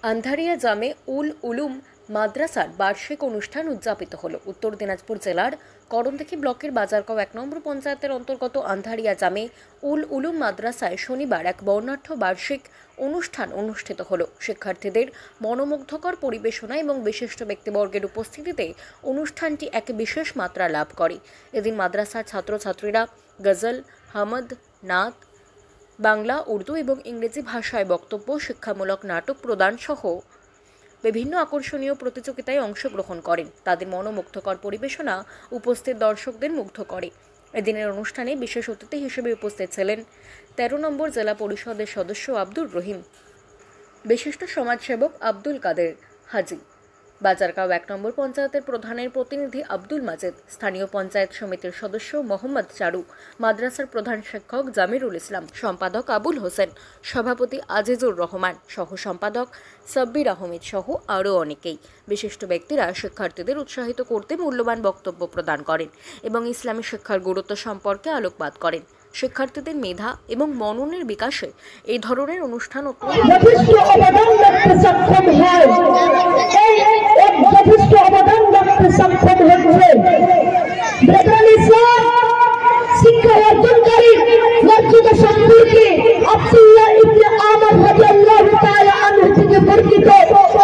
আন্ধারিয়া জামে উল উলুম মাদ্রাসার বার্ষিক অনুষ্ঠান উদযাপিত হল। উত্তর দিনাজপুর জেলার করণদিঘি ব্লকের বাজারগাঁও 1 নম্বর পঞ্চায়েতের অন্তর্গত আন্ধারিয়া জামে উল উলুম মাদ্রাসায় শনিবার এক বর্ণাঢ্য বার্ষিক অনুষ্ঠান অনুষ্ঠিত হল। শিক্ষার্থীদের মনোমুগ্ধকর পরিবেশনা এবং বিশিষ্ট ব্যক্তিবর্গের উপস্থিতিতে অনুষ্ঠানটি এক বিশেষ মাত্রা লাভ করে। এদিন মাদ্রাসার ছাত্রছাত্রীরা গজল, হামদ, নাত, বাংলা, উর্দু এবং ইংরেজি ভাষায় বক্তব্য, শিক্ষামূলক নাটক প্রদান সহ বিভিন্ন আকর্ষণীয় প্রতিযোগিতায় অংশগ্রহণ করেন। তাদের মনোমুগ্ধকর পরিবেশনা উপস্থিত দর্শকদের মুগ্ধ করে। এদিনের অনুষ্ঠানে বিশেষ অতিথি হিসেবে উপস্থিত ছিলেন 13 নম্বর জেলা পরিষদের সদস্য আব্দুর রহিম, বিশিষ্ট সমাজসেবক আব্দুল কাদের হাজি, বাজারগাঁও 1 নম্বর পঞ্চায়েতের প্রধানের প্রতিনিধি আব্দুল মাজেদ, স্থানীয় পঞ্চায়েত সমিতির সদস্য মোহাম্মদ চারু, মাদ্রাসার প্রধান শিক্ষক জামিরুল ইসলাম, সম্পাদক আবুল হোসেন, সভাপতি আজিজুর রহমান, সহ সম্পাদক সাব্বির আহমেদ সহ আরও অনেকেই। বিশিষ্ট ব্যক্তিরা শিক্ষার্থীদের উৎসাহিত করতে মূল্যবান বক্তব্য প্রদান করেন এবং ইসলামী শিক্ষার গুরুত্ব সম্পর্কে আলোকপাত করেন। শিক্ষার্থীদের মেধা এবং মননের বিকাশে এই ধরনের অনুষ্ঠান শিক্ষা অর্জনকারী মর্যাদা সম্পর্কে আব্দুল্লাহ ইবনে আমর রাদিয়াল্লাহু তাআলা আনহু থেকে বর্ণিত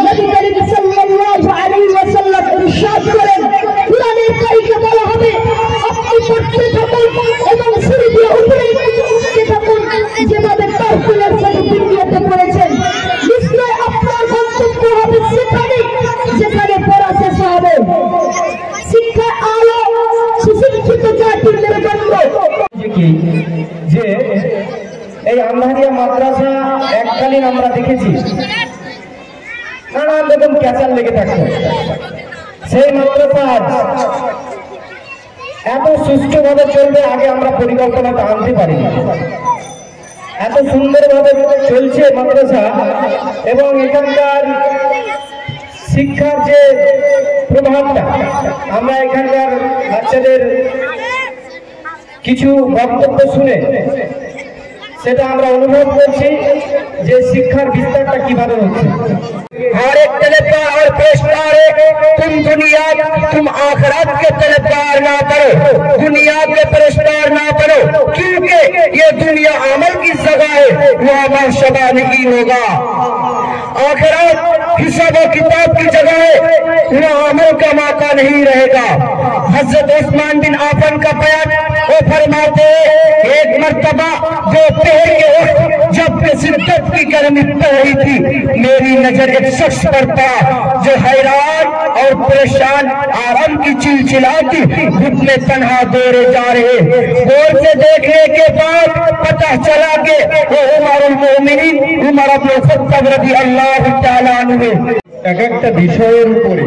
নবী করিম সাল্লাল্লাহু আলাইহি ওয়াসাল্লাম ইরশাদ করেন, কুরআনের তারিখে বলা হবে আপনি পড়তে থাকুন এবং সিঁড়ি দিয়ে উপরে উঠতে থাকুন, যেভাবে তাওহীদের সাথে দুনিয়াতে পড়েছেন। নিশ্চয় আপনার গন্তব্য হবে সেখানে যেখানে পড়া শেষ হবে। শিক্ষা আলো সুশিক্ষিত জাতির মেরুদণ্ড। যে এই আন্ধারিয়া মাদ্রাসা এককালীন আমরা দেখেছি নানান রকম ক্যাচার লেগে থাকতো। সেই মাদ্রাসা এত সুষ্ঠুভাবে চলবে আগে আমরা পরিকল্পনাটা আনতে পারিনি। এত সুন্দরভাবে চলছে মাদ্রাসা এবং এখানকার শিক্ষার যে প্রভাবটা আমরা এখানকার বাচ্চাদের কিছু বক্তব্য শুনে সেটা আমরা অনুভব করছি যে শিক্ষার বিস্তারটা কিভাবে হচ্ছে। हर एक तलबगार और पेशकार है, तुम दुनिया तुम आखिरत के तलबगार ना करो, दुनिया के पेशकार ना करो, क्योंकि ये दुनिया अमल की जगह है, वहाँ महशबा नहीं होगा। आखिरत हिसाब किताब की जगह है, वहाँ अमल का मौका नहीं रहेगा। हजरत उस्मान बिन आफन का बयान वो फरमाते एक मर्तबा जो पहर के वक्त जब शिद्दत की गर्मी पड़ रही थी, मेरी नजर एक शख्स पर पड़ा जो हैरान और परेशान आराम की चिलचिलाती धूप में तन्हा दौड़े जा रहे। गौर से देखने के बाद पता चला कि वो उमरुल मोमिनीन उमर इब्न खत्ताब রাদিয়াল্লাহু তাআলা আনহু এক একটা বিষয়ের উপরে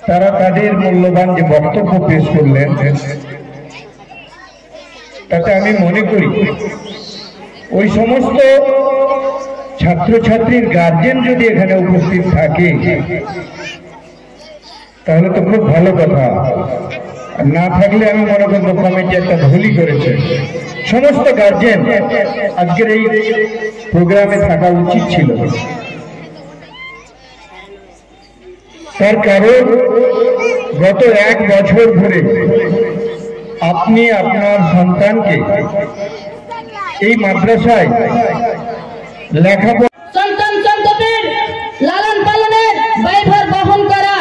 তারা তাদের মূল্যবান যে বক্তব্য পেশ করলেন, তাতে আমি মনে করি ওই সমস্ত ছাত্রছাত্রীর গার্জেন যদি এখানে উপস্থিত থাকে তাহলে তো খুব ভালো কথা। না থাকলে আমি মনে করবো কমিটি একটা ভুলই করেছে। সমস্ত গার্জেন আজকের এই প্রোগ্রামে থাকা উচিত ছিল। তার কারণ গত 1 বছর ধরে আপনি আপনার সন্তানকে এই মাদ্রাসায় লেখাপড়া সন্তান সন্ততির লালন পালনের দায়ভার বহন করা।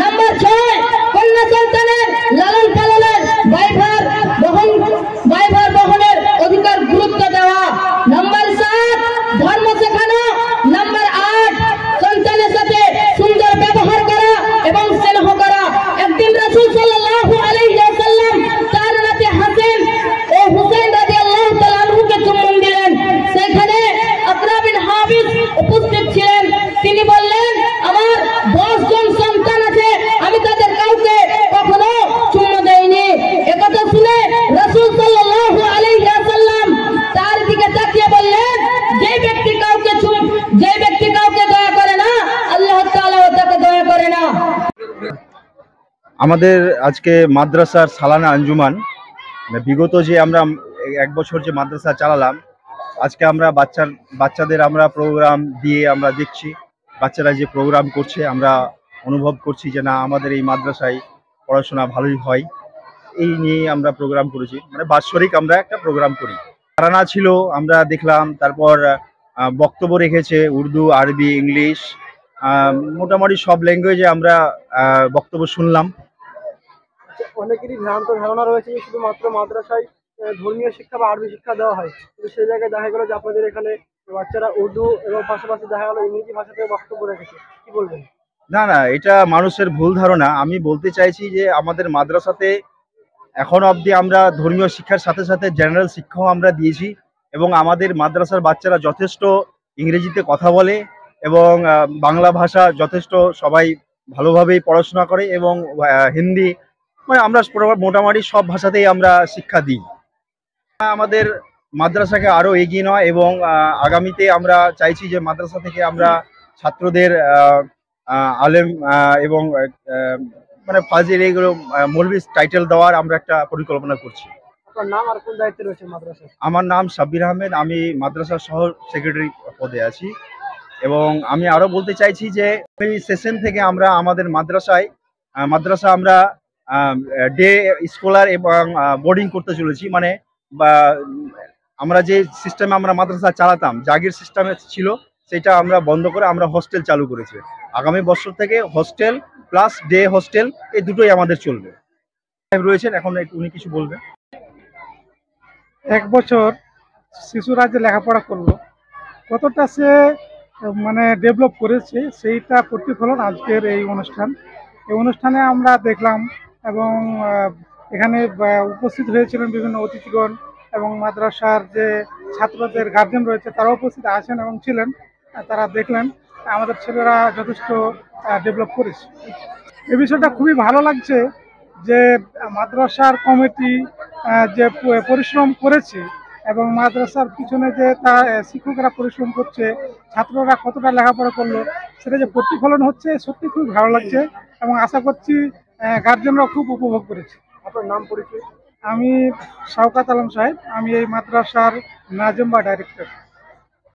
নাম্বার 6, কন্যা সন্তানের লালন পালনের দায়ভার বহনের অধিকার গুরুত্ব দেওয়া। নাম্বার 7, ধর্ম শেখানো। নাম্বার 8, সন্তানের সাথে সুন্দর ব্যবহার করা এবং স্নেহ করা। একদিন রাসূল সাল্লাল্লাহু আলাইহি ওয়াসাল্লাম তার নাতি হাসান ও হুসাইন রাদিয়াল্লাহু তাআলা আনহুকে চুম্বন দিলেন। সেখানে আকরা বিন হাবিস উপস্থিত ছিলেন। তিনি বললেন, আমার 10 জন সন্তান আছে, আমি তাদের কাউকে কখনো চুম্বন দেইনি। একথা শুনে রাসূল সাল্লাল্লাহু আলাইহি ওয়াসাল্লাম তার দিকে তাকিয়ে বললেন, যে ব্যক্তি কাউকে দয়া করে না, আল্লাহ তাআলা তাকে দয়া করে না। আমাদের আজকে মাদ্রাসার সালানা আঞ্জুমান, বিগত যে আমরা 1 বছর যে মাদ্রাসা চালালাম আজকে আমরা বাচ্চাদের আমরা প্রোগ্রাম দিয়ে আমরা দেখছি বাচ্চারা যে প্রোগ্রাম করছে, আমরা অনুভব করছি যে না আমাদের এই মাদ্রাসায় পড়াশোনা ভালোই হয়। এই নিয়ে আমরা প্রোগ্রাম করেছি, মানে বাৎসরিক আমরা একটা প্রোগ্রাম করি। তারানা ছিল আমরা দেখলাম, তারপর বক্তব্য রেখেছে উর্দু, আরবি, ইংলিশ, মোটামুটি সব ল্যাঙ্গুয়েজে আমরা বক্তব্য শুনলাম। অনেকেরই ভ্রান্ত ধারণা রয়েছে যে শুধুমাত্র মাদ্রাসায় ধর্মীয় শিক্ষা বা আরবি শিক্ষা দেওয়া হয়, কিন্তু সেই জায়গায় দেখা গেল যে আপনাদের এখানে বাচ্চারা উর্দু এবং পাশাপাশি দেখা গেল ইংরেজি ভাষাতেও বক্তব্য রেখেছে, কি বলবেন? না না, এটা মানুষের ভুল ধারণা। আমি বলতে চাইছি যে আমাদের মাদ্রাসাতে এখন অবধি আমরা ধর্মীয় শিক্ষার সাথে সাথে জেনারেল শিক্ষাও আমরা দিয়েছি, এবং আমাদের মাদ্রাসার বাচ্চারা যথেষ্ট ইংরেজিতে কথা বলে এবং বাংলা ভাষা যথেষ্ট সবাই ভালোভাবেই পড়াশোনা করে, এবং হিন্দি, মানে আমরা মোটামুটি সব ভাষাতেই আমরা শিক্ষা দিই। আমাদের মাদ্রাসাকে আরও এগিয়ে নেওয়া, এবং আগামীতে আমরা চাইছি যে মাদ্রাসা থেকে আমরা ছাত্রদের আলেম এবং মানে ফাজিল এগুলো মৌলভী টাইটেল দেওয়ার আমরা একটা পরিকল্পনা করছি। আপনার নাম আর কোন দায়িত্বে রয়েছে মাদ্রাসায়? আমার নাম সাব্বির আহমেদ, আমি মাদ্রাসা শহর সেক্রেটারি পদে আছি। এবং আমি আরও বলতে চাইছি যে এই সেশন থেকে আমরা আমাদের মাদ্রাসা আমরা ডে স্কলার এবং বোর্ডিং করতে চলেছি। মানে বা আমরা যে সিস্টেমে আমরা মাদ্রাসা চালাতাম, জাগির সিস্টেমে ছিল, সেটা আমরা বন্ধ করে আমরা হোস্টেল চালু করেছি। আগামী বছর থেকে হোস্টেল প্লাস ডে হোস্টেল এই দুটোই আমাদের চলবে। রয়েছেন এখন উনি কিছু বলবেন। 1 বছর শিশুরা যে লেখাপড়া করলো, কতটা সে মানে ডেভেলপ করেছে সেইটা প্রতিফলন আজকের এই অনুষ্ঠানে আমরা দেখলাম। এবং এখানে উপস্থিত হয়েছিলেন বিভিন্ন অতিথিগণ, এবং মাদ্রাসার যে ছাত্রদের গার্জেন রয়েছে তারা উপস্থিত আছেন এবং ছিলেন। তারা দেখলেন আমাদের ছেলেরা যথেষ্ট ডেভেলপ করেছে। এই বিষয়টা খুবই ভালো লাগছে যে মাদ্রাসার কমিটি যে পরিশ্রম করেছে, এবং মাদ্রাসার পিছনে যে তার শিক্ষকরা পরিশ্রম করছে, ছাত্ররা কতটা লেখাপড়া করলো সেটা যে প্রতিফলন হচ্ছে, সত্যি খুব ভালো লাগছে। এবং আশা করছি গার্জেনরা খুব উপভোগ করেছে। আপনার নাম পরিচয়? আমি শওকত আলম সাহেব, আমি এই মাদ্রাসার নাজেম বা ডাইরেক্টর।